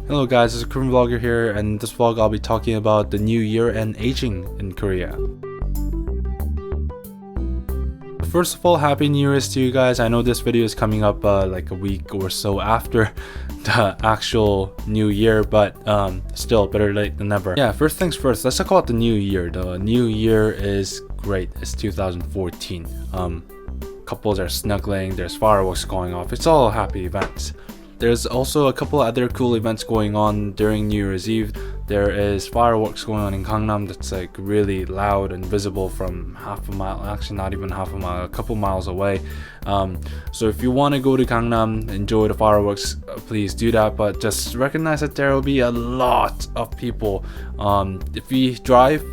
Hello guys, it's Korean Vlogger here, and in this vlog I'll be talking about the new year and aging in Korea. First of all, Happy New Year's to you guys. I know this video is coming up like a week or so after the actual new year, but still better late than never. Yeah, first things first, let's talk about the new year. The new year is great. It's 2014. Couples are snuggling, there's fireworks going off. It's all happy events. There's also a couple other cool events going on during New Year's Eve. There is fireworks going on in Gangnam that's like really loud and visible from half a mile, actually not even half a mile, a couple miles away. So if you want to go to Gangnam, enjoy the fireworks, please do that, but just recognize that there will be a lot of people. If you drive,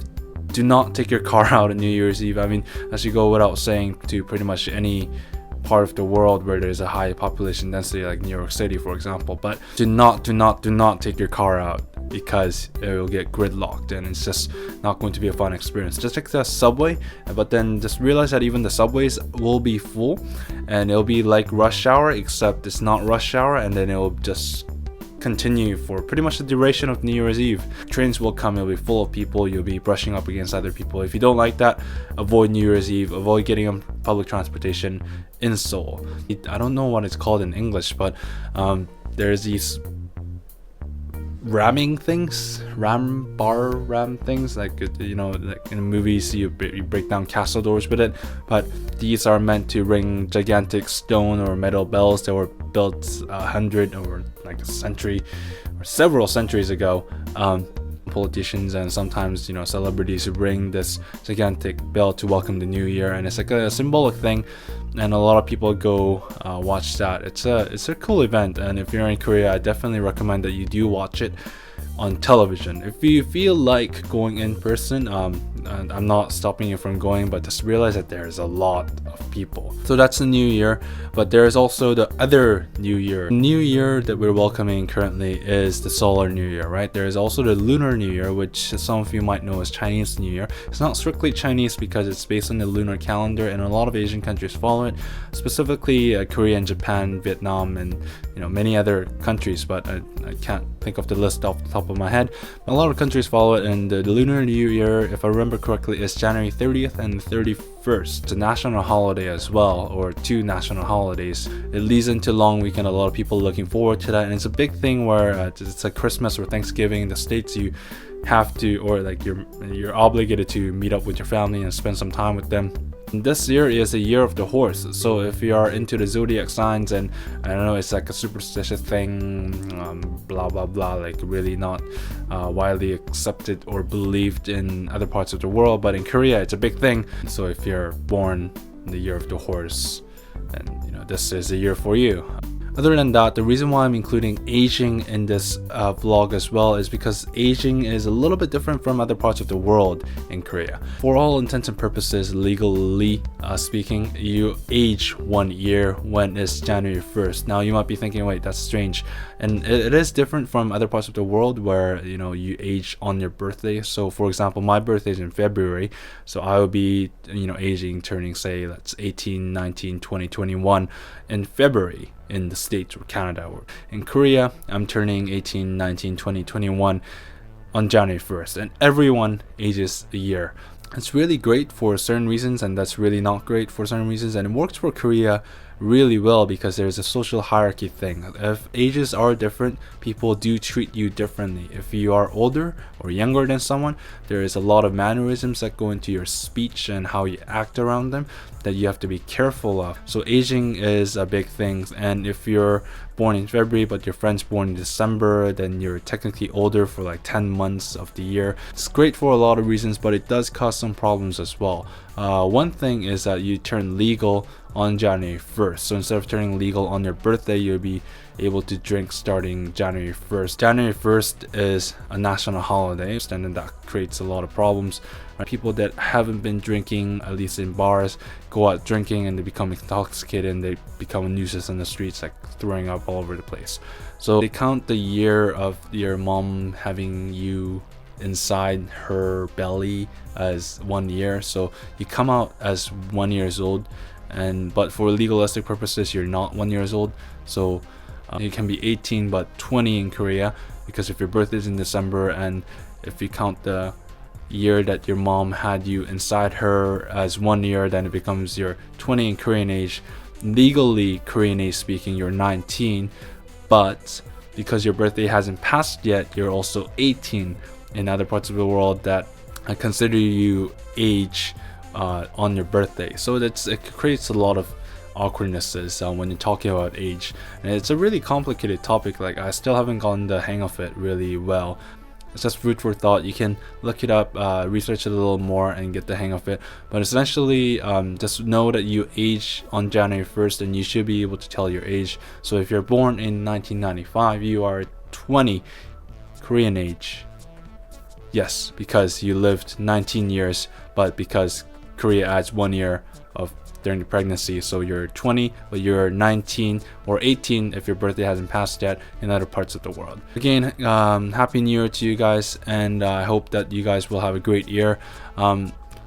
do not take your car out on New Year's Eve. I mean, as you go without saying to pretty much any part of the world where there's a high population density like New York City, for example, but do not take your car out because it will get gridlocked and it's just not going to be a fun experience. Just take the subway, but then just realize that even the subways will be full and it'll be like rush hour, except it's not rush hour, and then it'll just continue for pretty much the duration of New Year's Eve. Trains will come, it'll be full of people, you'll be brushing up against other people. If you don't like that, avoid New Year's Eve, avoid getting on public transportation in Seoul. I don't know what it's called in English, but there's these ramming things, ram things, like, you know, like in movies you break down castle doors with it, but these are meant to ring gigantic stone or metal bells that were built 100 or like a century or several centuries ago. Politicians and sometimes, you know, celebrities ring this gigantic bell to welcome the new year, and it's like a symbolic thing, and a lot of people go watch that. It's a cool event, and if you're in Korea, I definitely recommend that you do watch it on television. If you feel like going in person, and I'm not stopping you from going, but just realize that there's a lot of people. So that's the new year, but there is also the other new year. The new year that we're welcoming currently is the solar new year, right? There is also the lunar new year, which some of you might know as Chinese New Year. It's not strictly Chinese because it's based on the lunar calendar, and a lot of Asian countries follow it, specifically Korea and Japan, Vietnam, and, you know, many other countries, but I can't think of the list off the top of my head. A lot of countries follow it, and the lunar new year, if I remember correctly, is January 30th and 31st. It's a national holiday as well, or two national holidays. It leads into long weekend. A lot of people looking forward to that, and it's a big thing where it's like Christmas or Thanksgiving in the States. You have to, or like you're obligated to meet up with your family and spend some time with them. This year is a year of the horse, so if you are into the zodiac signs, and I don't know, it's like a superstitious thing, blah blah blah, like really not widely accepted or believed in other parts of the world, but in Korea it's a big thing. So if you're born in the year of the horse, then, you know, this is a year for you. Other than that, the reason why I'm including aging in this vlog as well is because aging is a little bit different from other parts of the world in Korea. For all intents and purposes, legally speaking, you age 1 year when it's January 1st. Now you might be thinking, wait, that's strange. And it is different from other parts of the world where, you know, you age on your birthday. So for example, my birthday is in February, so I will be, you know, aging, turning, say, that's 18, 19, 20, 21 in February in the States or Canada. Or in Korea, I'm turning 18, 19, 20, 21 on January 1st, and everyone ages a year. It's really great for certain reasons, and that's really not great for certain reasons, and it works for Korea really well because there's a social hierarchy thing. If ages are different, people do treat you differently. If you are older or younger than someone, there is a lot of mannerisms that go into your speech and how you act around them that you have to be careful of. So aging is a big thing, and if you're born in February but your friend's born in December, then you're technically older for like 10 months of the year. It's great for a lot of reasons, but it does cause some problems as well. One thing is that you turn legal on January 1st. So instead of turning legal on your birthday, you'll be able to drink starting January 1st. January 1st is a national holiday, and then that creates a lot of problems. People that haven't been drinking, at least in bars, go out drinking and they become intoxicated and they become a nuisance in the streets, like throwing up all over the place. So they count the year of your mom having you inside her belly as 1 year, so you come out as 1 year old, but for legalistic purposes you're not 1 year old, so you can be 18 but 20 in Korea, because if your birthday is in December, and if you count the year that your mom had you inside her as 1 year, then it becomes your 20 in Korean age. Legally, Korean age speaking, you're 19, but because your birthday hasn't passed yet, you're also 18 in other parts of the world that consider you age on your birthday. So it creates a lot of awkwardnesses when you're talking about age, and it's a really complicated topic. Like, I still haven't gotten the hang of it really well. It's just food for thought. You can look it up, research it a little more, and get the hang of it. But essentially, just know that you age on January 1st, and you should be able to tell your age. So if you're born in 1995, you are 20 Korean age. Yes, because you lived 19 years, but because Korea adds 1 year of during the pregnancy, so you're 20, but you're 19 or 18 if your birthday hasn't passed yet in other parts of the world. Again, happy new year to you guys, and I hope that you guys will have a great year.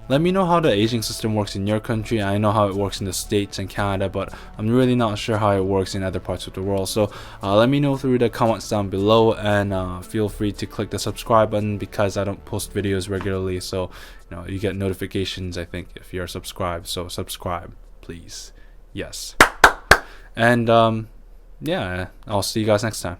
Let me know how the aging system works in your country. I know how it works in the States and Canada, but I'm really not sure how it works in other parts of the world. So let me know through the comments down below, and feel free to click the subscribe button, because I don't post videos regularly. So you get notifications, I think, if you're subscribed. So subscribe, please. Yes. And yeah, I'll see you guys next time.